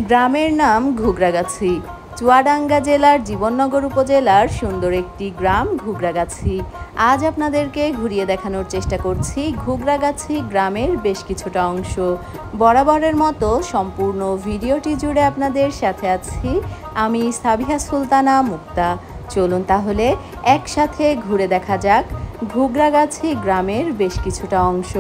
গ্রামের নাম ঘুগরাগাছি। চুয়াডাঙ্গা জেলার জীবননগর উপজেলার সুন্দর একটি গ্রাম ঘুগরাগাছি। আজ আপনাদেরকে ঘুরিয়ে দেখানোর চেষ্টা করছি ঘুগরাগাছি গ্রামের বেশ কিছুটা অংশ। বরাবরের মতো সম্পূর্ণ ভিডিওটি জুড়ে আপনাদের সাথে আছি আমি সাবিহা সুলতানা মুক্তা। চলুন তাহলে একসাথে ঘুরে দেখা যাক ঘুগরাগাছি গ্রামের বেশ কিছুটা অংশ।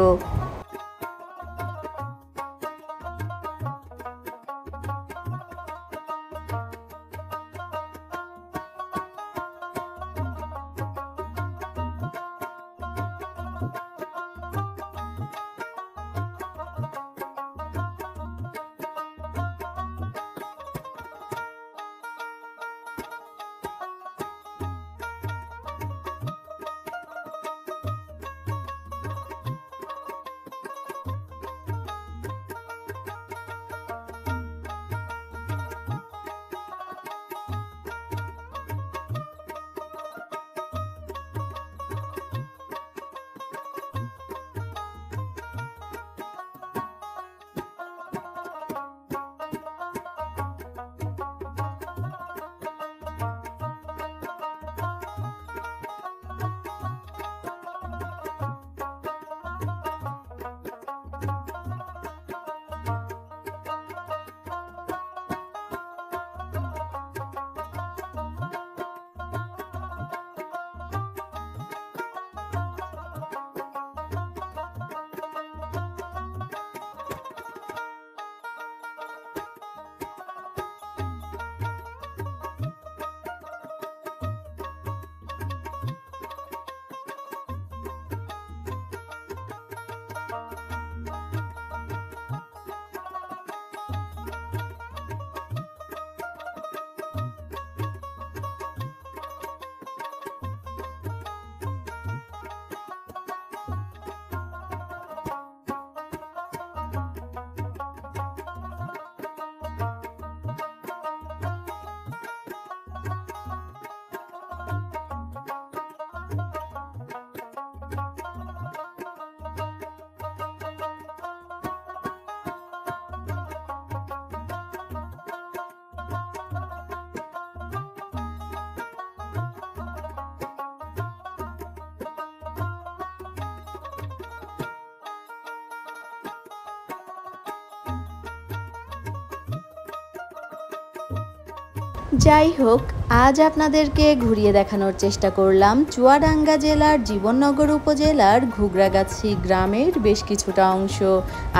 যাই হোক, আজ আপনাদেরকে ঘুরিয়ে দেখানোর চেষ্টা করলাম চুয়াডাঙ্গা জেলার জীবননগর উপজেলার ঘুগরাগাছি গ্রামের বেশ কিছুটা অংশ।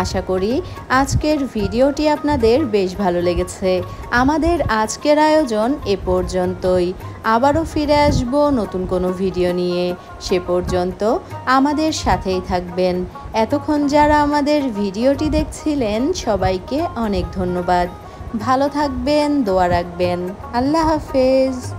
আশা করি আজকের ভিডিওটি আপনাদের বেশ ভালো লেগেছে। আমাদের আজকের আয়োজন এ পর্যন্তই। আবারও ফিরে আসব নতুন কোনো ভিডিও নিয়ে। সে পর্যন্ত আমাদের সাথেই থাকবেন। এতক্ষণ যারা আমাদের ভিডিওটি দেখছিলেন সবাইকে অনেক ধন্যবাদ। ভালো থাকবেন, দোয়া রাখবেন। আল্লাহ হাফেজ।